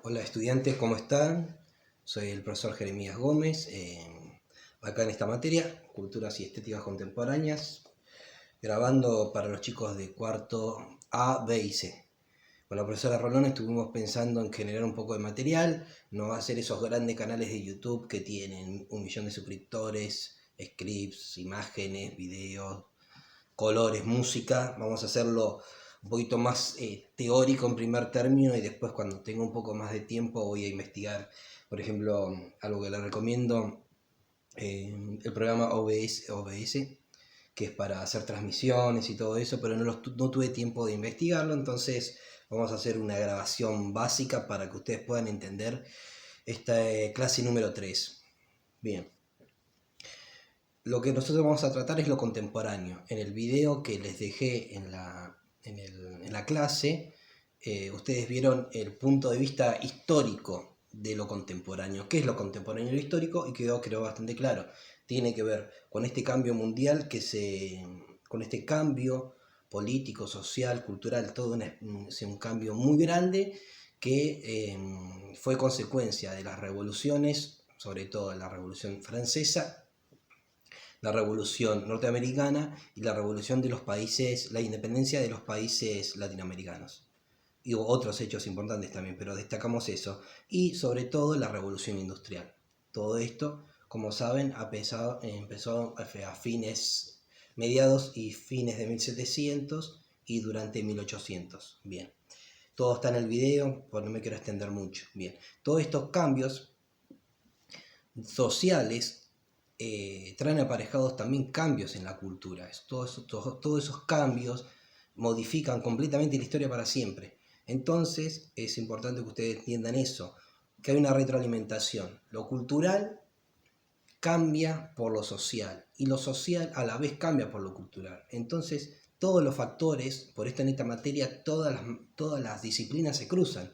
Hola estudiantes, ¿cómo están? Soy el profesor Jeremías Gómez, acá en esta materia, Culturas y Estéticas Contemporáneas, grabando para los chicos de cuarto A, B y C. Con la profesora Rolón estuvimos pensando en generar un poco de material, no va a ser esos grandes canales de YouTube que tienen 1 millón de suscriptores, scripts, imágenes, videos, colores, música. Vamos a hacerlo un poquito más teórico en primer término y después cuando tenga un poco más de tiempo voy a investigar. Por ejemplo, algo que les recomiendo, el programa OBS, que es para hacer transmisiones y todo eso, pero no tuve tiempo de investigarlo, entonces vamos a hacer una grabación básica para que ustedes puedan entender esta clase número 3. Bien. Lo que nosotros vamos a tratar es lo contemporáneo. En el video que les dejé en la clase, ustedes vieron el punto de vista histórico de lo contemporáneo. ¿Qué es lo contemporáneo y lo histórico? Y quedó, creo, bastante claro. Tiene que ver con este cambio mundial, con este cambio político, social, cultural, todo un cambio muy grande que fue consecuencia de las revoluciones, sobre todo la Revolución Francesa, la revolución norteamericana y la revolución de los países, la independencia de los países latinoamericanos. Y hubo otros hechos importantes también, pero destacamos eso. Y sobre todo la revolución industrial. Todo esto, como saben, empezó a mediados y fines de 1700 y durante 1800. Bien. Todo está en el video, pues no me quiero extender mucho. Bien. Todos estos cambios sociales traen aparejados también cambios en la cultura. Todos esos cambios modifican completamente la historia para siempre. Entonces es importante que ustedes entiendan eso, que hay una retroalimentación. Lo cultural cambia por lo social y lo social a la vez cambia por lo cultural. Entonces todos los factores, por esto en esta materia todas las disciplinas se cruzan.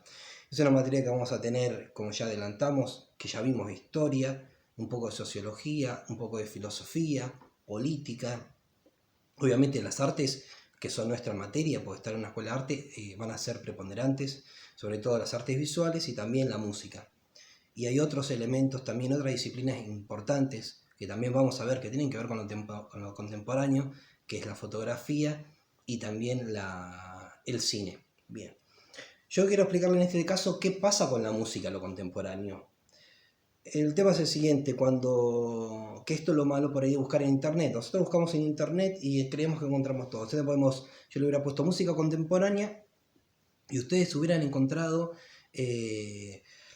Es una materia que vamos a tener, como ya adelantamos, que ya vimos, historia, un poco de sociología, un poco de filosofía, política. Obviamente las artes, que son nuestra materia, porque estar en una escuela de arte, van a ser preponderantes, sobre todo las artes visuales y también la música. Y hay otros elementos, también otras disciplinas importantes, que también vamos a ver que tienen que ver con lo contemporáneo, que es la fotografía y también el cine. Bien. Yo quiero explicarle en este caso qué pasa con la música, lo contemporáneo. El tema es el siguiente, que esto es lo malo por ahí de buscar en internet. Nosotros buscamos en internet y creemos que encontramos todo. Yo le hubiera puesto música contemporánea y ustedes hubieran encontrado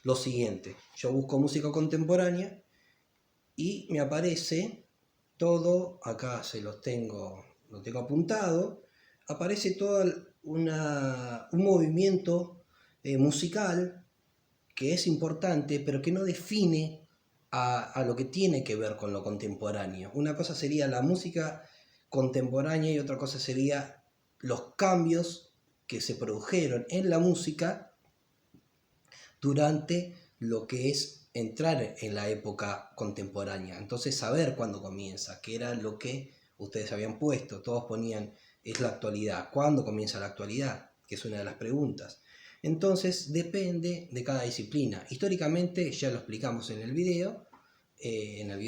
lo siguiente. Yo busco música contemporánea y me aparece todo, acá lo tengo apuntado, aparece todo un movimiento musical que es importante, pero que no define a lo que tiene que ver con lo contemporáneo. Una cosa sería la música contemporánea y otra cosa sería los cambios que se produjeron en la música durante lo que es entrar en la época contemporánea. Entonces saber cuándo comienza, que era lo que ustedes habían puesto. Todos ponían, es la actualidad. ¿Cuándo comienza la actualidad? Que es una de las preguntas. Entonces depende de cada disciplina. Históricamente ya lo explicamos en el video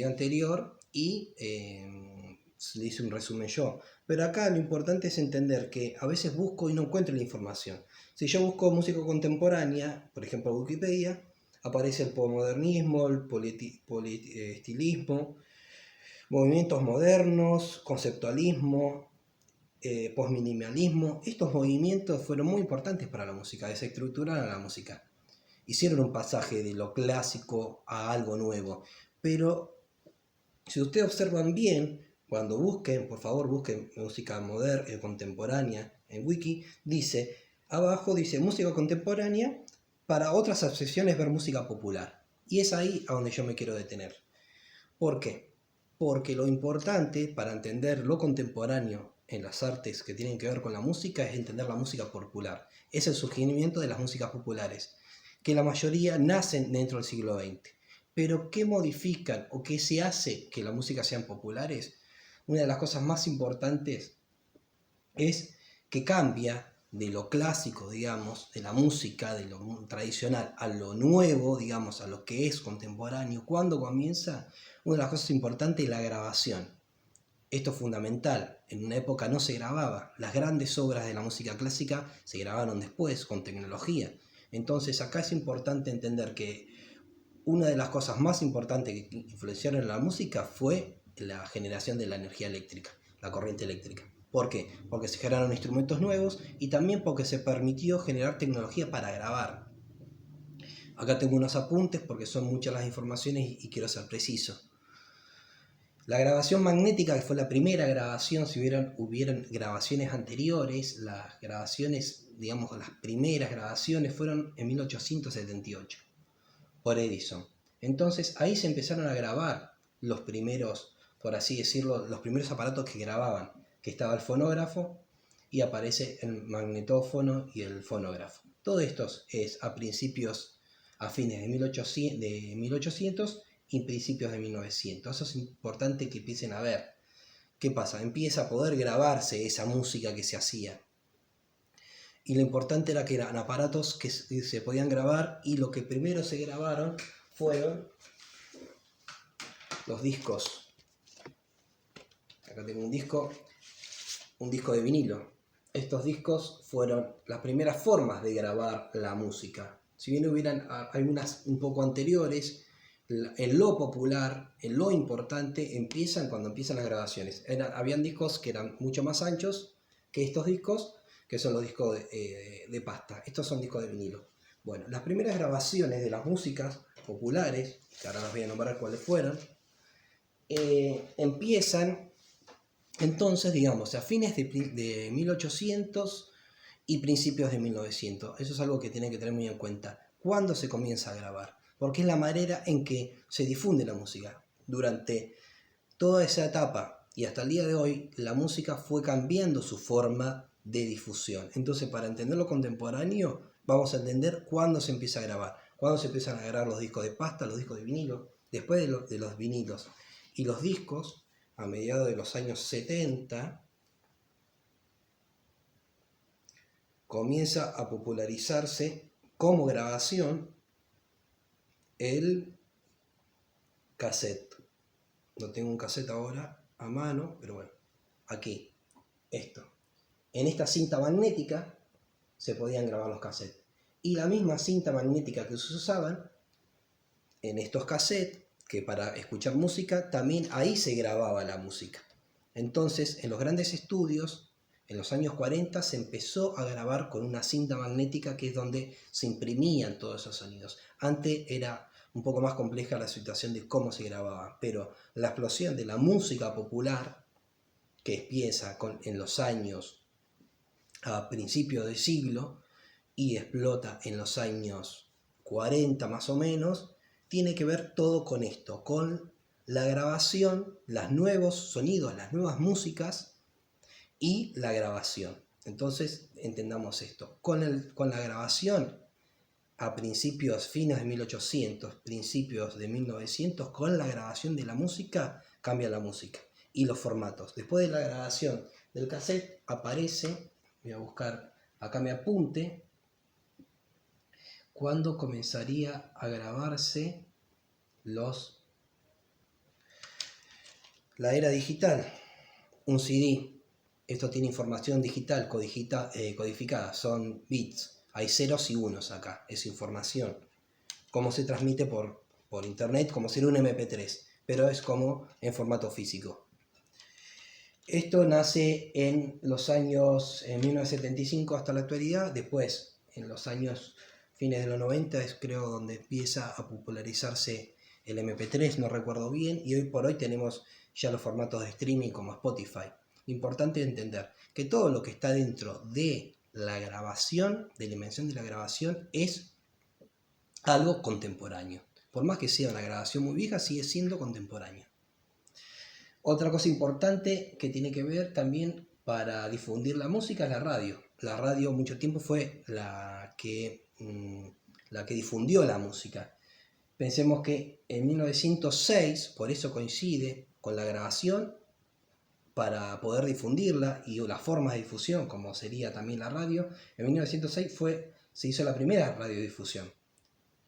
anterior, y le hice un resumen yo. Pero acá lo importante es entender que a veces busco y no encuentro la información. Si yo busco música contemporánea, por ejemplo Wikipedia, aparece el posmodernismo, el estilismo, movimientos modernos, conceptualismo, postminimalismo. Estos movimientos fueron muy importantes para la música, desestructuraron la música. Hicieron un pasaje de lo clásico a algo nuevo. Pero si ustedes observan bien, cuando busquen, por favor busquen música moderna, contemporánea en Wiki, abajo dice música contemporánea, para otras acepciones ver música popular. Y es ahí a donde yo me quiero detener. ¿Por qué? Porque lo importante para entender lo contemporáneo en las artes que tienen que ver con la música es entender la música popular. Es el surgimiento de las músicas populares, que la mayoría nacen dentro del siglo XX. Pero ¿qué modifican o qué se hace que la música sean populares? Una de las cosas más importantes es que cambia de lo clásico, digamos, de la música, de lo tradicional, a lo nuevo, digamos, a lo que es contemporáneo, ¿cuándo comienza? Una de las cosas importantes es la grabación. Esto es fundamental. En una época no se grababa. Las grandes obras de la música clásica se grabaron después, con tecnología. Entonces acá es importante entender que una de las cosas más importantes que influenciaron en la música fue la generación de la energía eléctrica, la corriente eléctrica. ¿Por qué? Porque se generaron instrumentos nuevos y también porque se permitió generar tecnología para grabar. Acá tengo unos apuntes porque son muchas las informaciones y quiero ser preciso. La grabación magnética, que fue la primera grabación, si hubieran grabaciones anteriores, las grabaciones, digamos, las primeras grabaciones fueron en 1878 por Edison. Entonces ahí se empezaron a grabar los primeros, por así decirlo, los primeros aparatos que grababan, que estaba el fonógrafo y aparece el magnetófono y el fonógrafo. Todo esto es a fines de 1800 y principios de 1900. Eso es importante que empiecen a ver. ¿Qué pasa? Empieza a poder grabarse esa música que se hacía. Y lo importante era que eran aparatos que se podían grabar, y lo que primero se grabaron fueron los discos. Acá tengo un disco de vinilo. Estos discos fueron las primeras formas de grabar la música. Si bien hubieran algunas un poco anteriores, en lo popular, en lo importante, empiezan cuando empiezan las grabaciones. Habían discos que eran mucho más anchos que estos discos, que son los discos de pasta. Estos son discos de vinilo. Bueno, las primeras grabaciones de las músicas populares, que ahora las voy a nombrar cuáles fueron, empiezan entonces, digamos, a fines de 1800 y principios de 1900. Eso es algo que tienen que tener muy en cuenta. ¿Cuándo se comienza a grabar? Porque es la manera en que se difunde la música. Durante toda esa etapa y hasta el día de hoy, la música fue cambiando su forma de difusión. Entonces, para entender lo contemporáneo, vamos a entender cuándo se empieza a grabar. Cuándo se empiezan a grabar los discos de pasta, los discos de vinilo, después de los vinilos. Y los discos, a mediados de los años 70, comienza a popularizarse como grabación el cassette. No tengo un cassette ahora a mano, pero bueno, aquí, esto. En esta cinta magnética se podían grabar los cassettes. Y la misma cinta magnética que se usaban en estos cassettes, que para escuchar música, también ahí se grababa la música. Entonces, en los grandes estudios, en los años 40, se empezó a grabar con una cinta magnética, que es donde se imprimían todos esos sonidos. Antes era un poco más compleja la situación de cómo se grababa, pero la explosión de la música popular, que empieza en los años a principios de siglo y explota en los años 40 más o menos, tiene que ver todo con esto, con la grabación, los nuevos sonidos, las nuevas músicas y la grabación. Entonces entendamos esto, con la grabación a fines de 1800, principios de 1900, con la grabación de la música cambia la música y los formatos. Después de la grabación del cassette aparece, voy a buscar acá mi apunte, cuando comenzaría a grabarse la era digital, un CD. Esto tiene información digital codificada, son bits, hay ceros y unos acá, es información. Cómo se transmite por internet, como ser un MP3, pero es como en formato físico. Esto nace en los años 1975 hasta la actualidad. Después, en los años fines de los 90, es creo donde empieza a popularizarse el MP3, no recuerdo bien, y hoy por hoy tenemos ya los formatos de streaming como Spotify. Importante entender que todo lo que está dentro de la grabación, de la invención de la grabación, es algo contemporáneo. Por más que sea una grabación muy vieja, sigue siendo contemporánea. Otra cosa importante que tiene que ver también para difundir la música es la radio. La radio mucho tiempo fue la que difundió la música. Pensemos que en 1906, por eso coincide con la grabación para poder difundirla y las formas de difusión, como sería también la radio, en 1906 se hizo la primera radiodifusión.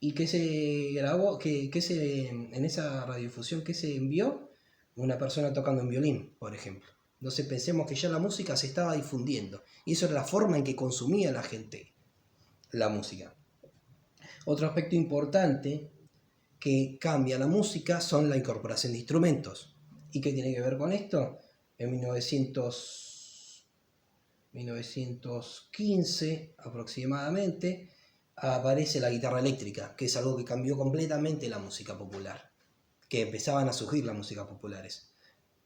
¿Y qué se grabó? En esa radiodifusión, qué se envió? Una persona tocando un violín, por ejemplo. Entonces pensemos que ya la música se estaba difundiendo. Y eso era la forma en que consumía la gente la música. Otro aspecto importante que cambia la música son la incorporación de instrumentos. ¿Y qué tiene que ver con esto? En 1915 aproximadamente aparece la guitarra eléctrica, que es algo que cambió completamente la música popular, que empezaban a surgir las músicas populares.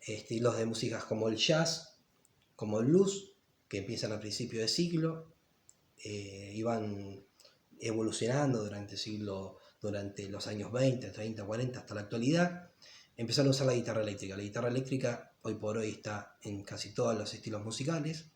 Estilos de músicas como el jazz, como el blues, que empiezan a principios de siglo, iban evolucionando durante los años 20, 30, 40 hasta la actualidad. Empezaron a usar la guitarra eléctrica. La guitarra eléctrica hoy por hoy está en casi todos los estilos musicales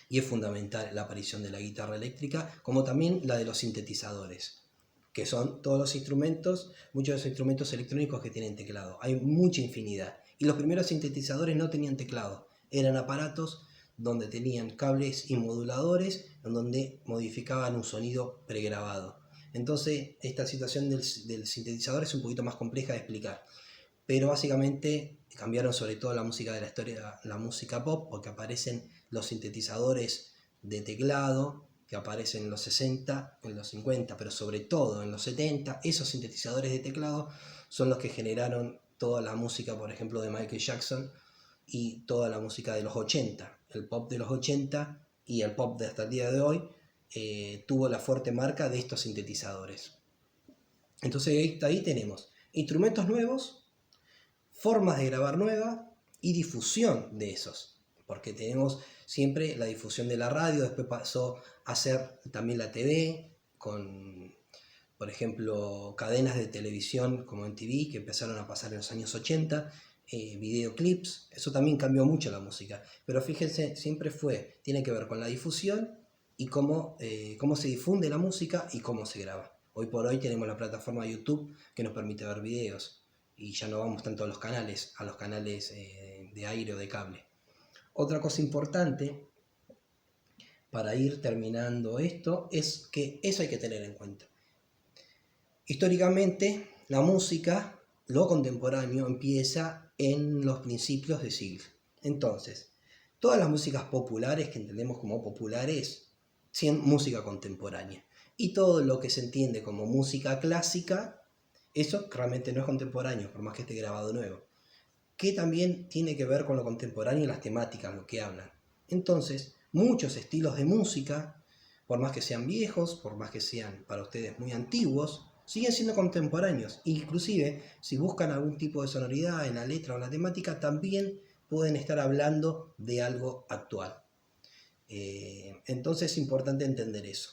y es fundamental la aparición de la guitarra eléctrica, como también la de los sintetizadores, que son todos los instrumentos, muchos de los instrumentos electrónicos que tienen teclado. Hay mucha infinidad. Y los primeros sintetizadores no tenían teclado, eran aparatos donde tenían cables y moduladores, en donde modificaban un sonido pregrabado. Entonces, esta situación del sintetizador es un poquito más compleja de explicar, pero básicamente cambiaron sobre todo la música de la historia, la música pop, porque aparecen los sintetizadores de teclado, que aparecen en los 60, en los 50, pero sobre todo en los 70, esos sintetizadores de teclado son los que generaron toda la música, por ejemplo, de Michael Jackson y toda la música de los 80. El pop de los 80 y el pop de hasta el día de hoy tuvo la fuerte marca de estos sintetizadores. Entonces ahí tenemos instrumentos nuevos, formas de grabar nuevas y difusión de esos, porque tenemos siempre la difusión de la radio, después pasó a ser también la TV, con, por ejemplo, cadenas de televisión como MTV, que empezaron a pasar en los años 80, videoclips, eso también cambió mucho la música, pero fíjense, siempre tiene que ver con la difusión y cómo se difunde la música y cómo se graba. Hoy por hoy tenemos la plataforma YouTube que nos permite ver videos y ya no vamos tanto a los canales de aire o de cable. Otra cosa importante para ir terminando esto es que eso hay que tener en cuenta. Históricamente, la música, lo contemporáneo, empieza en los principios de siglo. Entonces, todas las músicas populares que entendemos como populares son música contemporánea. Y todo lo que se entiende como música clásica, eso realmente no es contemporáneo, por más que esté grabado nuevo. Que también tiene que ver con lo contemporáneo y las temáticas, lo que hablan. Entonces, muchos estilos de música, por más que sean viejos, por más que sean para ustedes muy antiguos, siguen siendo contemporáneos. Inclusive, si buscan algún tipo de sonoridad en la letra o en la temática, también pueden estar hablando de algo actual. Entonces es importante entender eso.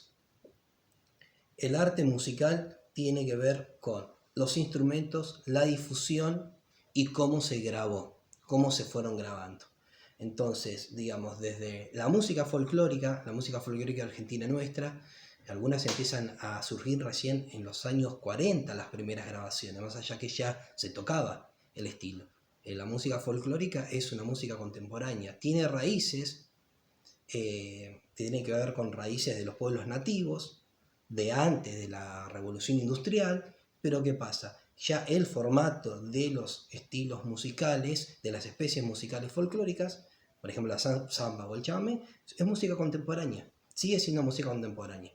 El arte musical tiene que ver con los instrumentos, la difusión y cómo se grabó, cómo se fueron grabando. Entonces, digamos, desde la música folclórica argentina nuestra, algunas empiezan a surgir recién en los años 40 las primeras grabaciones, más allá que ya se tocaba el estilo. La música folclórica es una música contemporánea, tiene raíces, tiene que ver con raíces de los pueblos nativos, de antes de la revolución industrial, pero ¿qué pasa? Ya el formato de los estilos musicales, de las especies musicales folclóricas, por ejemplo la samba o el chamamé, es música contemporánea, sigue siendo música contemporánea.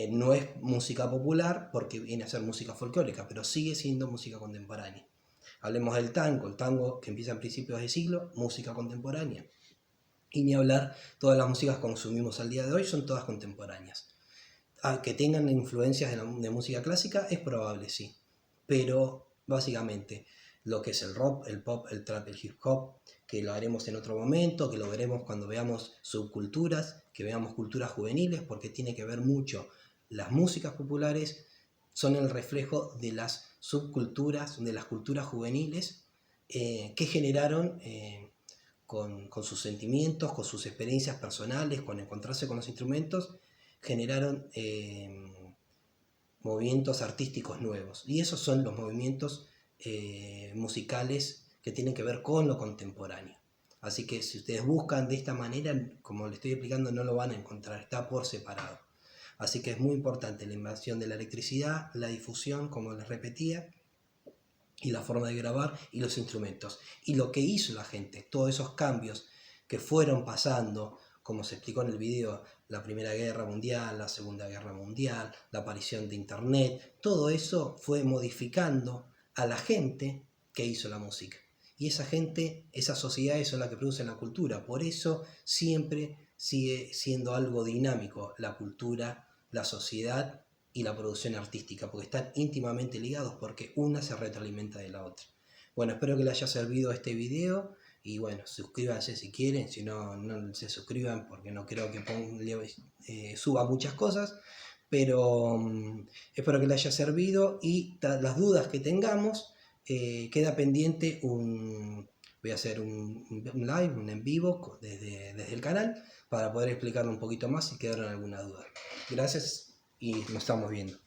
No es música popular porque viene a ser música folclórica, pero sigue siendo música contemporánea. Hablemos del tango, el tango que empieza en principios de siglo, música contemporánea. Y ni hablar, todas las músicas que consumimos al día de hoy son todas contemporáneas. Que tengan influencias de música clásica es probable, sí, pero básicamente lo que es el rock, el pop, el trap, el hip hop, que lo haremos en otro momento, que lo veremos cuando veamos subculturas, que veamos culturas juveniles, porque tiene que ver mucho. Las músicas populares son el reflejo de las subculturas, de las culturas juveniles que generaron con sus sentimientos, con sus experiencias personales, con encontrarse con los instrumentos, generaron movimientos artísticos nuevos. Y esos son los movimientos musicales que tienen que ver con lo contemporáneo. Así que si ustedes buscan de esta manera, como les estoy explicando, no lo van a encontrar, está por separado. Así que es muy importante la invasión de la electricidad, la difusión, como les repetía, y la forma de grabar y los instrumentos. Y lo que hizo la gente, todos esos cambios que fueron pasando, como se explicó en el video, la Primera Guerra Mundial, la Segunda Guerra Mundial, la aparición de Internet, todo eso fue modificando a la gente que hizo la música. Y esa gente, esas sociedades son las que producen la cultura. Por eso siempre sigue siendo algo dinámico la cultura, la sociedad y la producción artística, porque están íntimamente ligados, porque una se retroalimenta de la otra. Bueno, espero que les haya servido este video y bueno, suscríbanse si quieren, si no, no se suscriban porque no creo que suba muchas cosas, pero espero que les haya servido y las dudas que tengamos, queda pendiente voy a hacer un live, un en vivo desde el canal para poder explicarlo un poquito más si quedaron alguna duda. Gracias y nos estamos viendo.